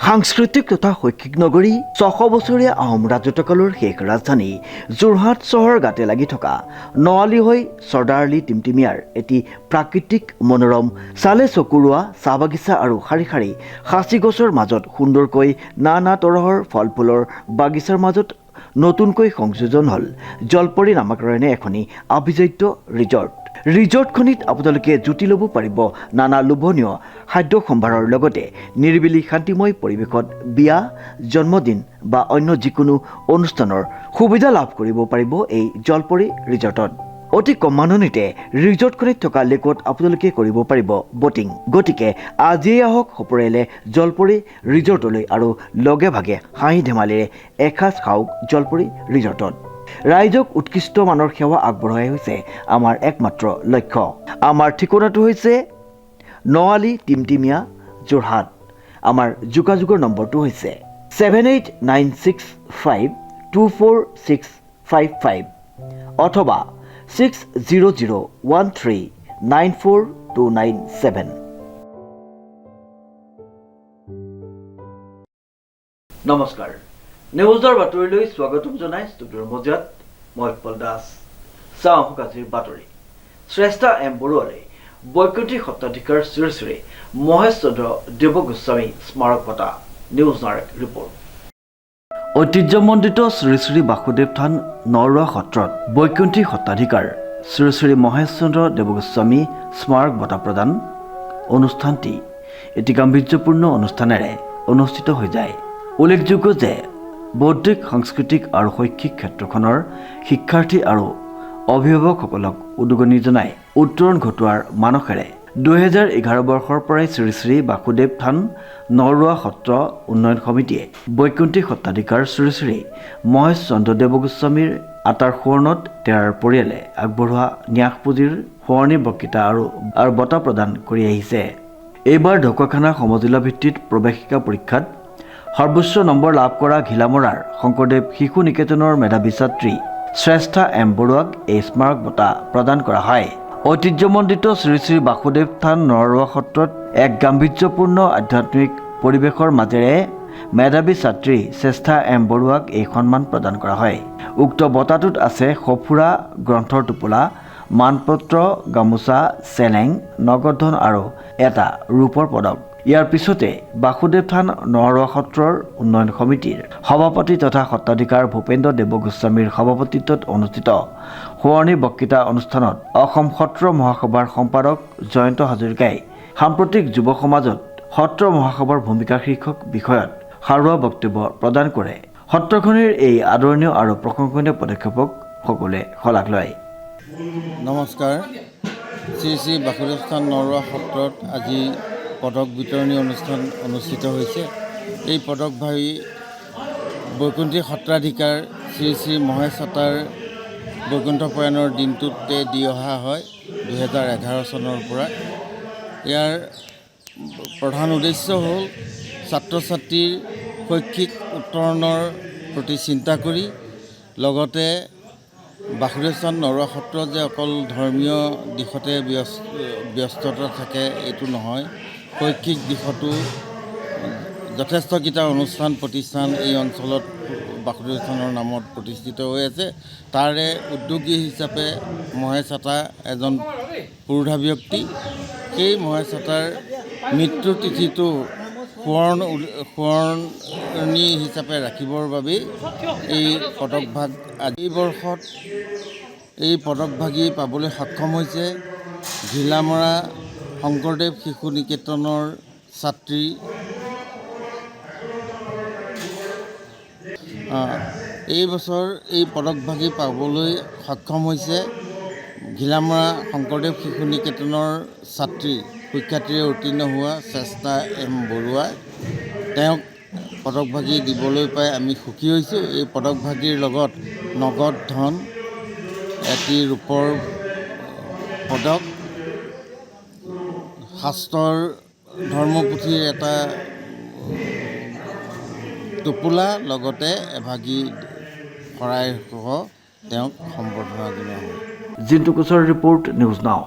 সাংস্কৃতিক তথা শৈক্ষিক নগৰী ৬০০ বছৰীয়া আহোম ৰাজত্বকালৰ শেষ ৰাজধানী যোৰহাট চহৰ গাতে লাগি থকা নৱালী হৈ চৰ্দাৰআলি টিমটিমিয়াৰ এটি প্ৰাকৃতিক মনোৰম চালে চকুৰোৱা চাহ বাগিচা আৰু শাৰী শাৰী সাঁচি গছৰ মাজত সুন্দৰকৈ নানা তৰহৰ ফল ফুলৰ বাগিচাৰ মাজত নতুনকৈ সংযোজন হ'ল জলপৰী নামাকৰণে এখনি আভিজাত্য ৰিজৰ্টখনিত আপোনালোকে জুতি ল'ব পাৰিব নানা লোভনীয় খাদ্য সম্ভাৰৰ লগতে নিৰিবিলি শান্তিময় পৰিৱেশত বিয়া জন্মদিন বা অন্য যিকোনো অনুষ্ঠানৰ সুবিধা লাভ কৰিব পাৰিব এই জলপৰী ৰিজৰ্টত। অতি কম মাননিতে ৰিজৰ্টখনিত থকা লেকত আপোনালোকে কৰিব পাৰিব বটিং। গতিকে আজিয়েই আহক সপৰিয়ালে জলপৰী ৰিজৰ্টলৈ আৰু লগে ভাগে হাঁহি ধেমালিৰে এসাঁজ খাওক জলপৰী ৰিজৰ্টত। ৰাইজক উৎকৃষ্ট মানৰ সেৱা আগবঢ়াই হৈছে আমাৰ একমাত্ৰ লক্ষ্য। আমাৰ ঠিকনাটো হৈছে নৱালী টিমটিমিয়া যোৰহাট। আমাৰ যোগাযোগৰ নম্বৰটো হৈছে 7896524655 অথবা 6001394297। নমস্কাৰ, নিউজৰ বাতৰিলৈ স্বাগতম জনাই ষ্টুডিঅ'ৰ মজিয়াত মই উৎপল দাস। চাওঁ আজিৰ বাতৰি। শ্ৰেষ্ঠা এম বৰুৱালৈ বৈকুণ্ঠী সত্ৰাধিকাৰ শ্ৰী শ্ৰী মহেশ চন্দ্ৰ দেৱগোস্বামী স্মাৰক বঁটা। নিউজ নাৰেক ৰিপৰ্ট। ঐতিহ্যমণ্ডিত শ্ৰী শ্ৰী বাসুদেৱ থান নৰুৱা সত্ৰত বৈকুণ্ঠী সত্ৰাধিকাৰ শ্ৰী শ্ৰী মহেশ চন্দ্ৰ দেৱগোস্বামী স্মাৰক বঁটা প্ৰদান অনুষ্ঠানটি এটি গাম্ভীৰ্যপূৰ্ণ অনুষ্ঠানেৰে অনুষ্ঠিত হৈ যায়। উল্লেখযোগ্য যে বৌদ্ধিক সাংস্কৃতিক আৰু শৈক্ষিক ক্ষেত্ৰখনৰ শিক্ষাৰ্থী আৰু অভিভাৱকসকলক উদগনি জনাই উত্তৰণ ঘটোৱাৰ মানসেৰে 2011 বৰ্ষৰ পৰাই শ্ৰী শ্ৰী বাসুদেৱ থান নৰুৱা সত্ৰ উন্নয়ন সমিতিয়ে বৈকুণ্ঠী সত্ৰাধিকাৰ শ্ৰী শ্ৰী মহেশ চন্দ্ৰ দেৱগোস্বামীৰ আটাৰ সোঁৱৰণত তেৰাৰ পৰিয়ালে আগবঢ়োৱা ন্যাস পুঁজিৰ সোঁৱৰণী বক্তৃতা আৰু বঁটা প্ৰদান কৰি আহিছে। এইবাৰ ঢকুৱাখানা সমজিলা ভিত্তিত প্ৰৱেশিকা পৰীক্ষাত সৰ্বোচ্চ নম্বৰ লাভ কৰা ঘিলামৰাৰ শংকৰদেৱ শিশু নিকেতনৰ মেধাৱী ছাত্ৰী শ্ৰেষ্ঠা এম বৰুৱাক এই স্মাৰক বঁটা প্ৰদান কৰা হয়। ঐতিহ্যমণ্ডিত শ্ৰী শ্ৰী বাসুদেৱ থান নৰুৱা সত্ৰত এক গাম্ভীৰ্যপূৰ্ণ আধ্যাত্মিক পৰিৱেশৰ মাজেৰে মেধাৱী ছাত্ৰী শ্ৰেষ্ঠা এম বৰুৱাক এই সন্মান প্ৰদান কৰা হয়। উক্ত বঁটাটোত আছে সঁফুৰা গ্ৰন্থৰ টোপোলা, মানপত্ৰ, গামোচা, চেলেং, নগদ ধন আৰু এটা ৰূপৰ পদক। ইয়াৰ পিছতে বাসুদেৱ থান নৰুৱা সত্ৰৰ উন্নয়ন সমিতিৰ সভাপতি তথা সত্ৰাধিকাৰ ভূপেন্দ্ৰ দেৱগোস্বামীৰ সভাপতিত্বত অনুষ্ঠিত সোঁৱৰণী বক্তৃতা অনুষ্ঠানত অসম সত্ৰ মহাসভাৰ সম্পাদক জয়ন্ত হাজৰিকাই সাম্প্ৰতিক যুৱ সমাজত সত্ৰ মহাসভাৰ ভূমিকা শীৰ্ষক বিষয়ত সাৰুৱা বক্তব্য প্ৰদান কৰে। সত্ৰখনিৰ এই আদৰণীয় আৰু প্ৰশংসনীয় পদক্ষেপক সকলোৱে শলাগ লয়। নমস্কাৰ। শ্ৰী শ্ৰী বাসুদেৱ থান নৰুৱা সত্ৰত আজি পদক বিতৰণী অনুষ্ঠান অনুষ্ঠিত হৈছে। এই পদকভাৰী বৈকুণ্ঠী সত্ৰাধিকাৰ শ্ৰী শ্ৰী মহেশ চতাৰ বৈকুণ্ঠ প্ৰয়াণৰ দিনটোতে দি অহা হয় 2011 চনৰ পৰা। ইয়াৰ প্ৰধান উদ্দেশ্য হ'ল ছাত্ৰ ছাত্ৰীৰ শৈক্ষিক উত্তৰণৰ প্ৰতি চিন্তা কৰি লগতে বাসুদেৱ থান নৰুৱা সত্ৰ যে অকল ধৰ্মীয় দিশতে ব্যস্ততা থাকে এইটো নহয়, শৈক্ষিক দিশতো যথেষ্টকেইটা অনুষ্ঠান প্ৰতিষ্ঠান এই অঞ্চলত বাসুদেৱ থানৰ নামত প্ৰতিষ্ঠিত হৈ আছে। তাৰে উদ্যোগী হিচাপে মহেশ চতা এজন পুৰোধা ব্যক্তি। সেই মহেশ চতাৰ মৃত্যু তিথিটো সোঁৱৰণী হিচাপে ৰাখিবৰ বাবেই এই পদকভাগ আজি বৰ্ষত এই পদকভাগী পাবলৈ সক্ষম হৈছে ঘিলামৰা শংকৰদেৱ শিশু নিকেতনৰ ছাত্ৰী এই বছৰ এই পদকভাগী পাবলৈ সক্ষম হৈছে ঘিলামৰা শংকৰদেৱ শিশু নিকেতনৰ ছাত্ৰী সুখ্যাতিৰে উত্তীৰ্ণ হোৱা শ্ৰেষ্ঠা এম বৰুৱাই। তেওঁক পদকভাগী দিবলৈ পাই আমি সুখী হৈছোঁ। এই পদকভাগীৰ লগত নগদ ধন, এটি ৰূপৰ পদক, শাস্ত্ৰৰ ধৰ্মপুথিৰ এটা টোপোলা লগতে এভাগী শৰাইসহ তেওঁক সম্বৰ্ধনা জনোৱা হয়। Jintu কোচৰ report, news now.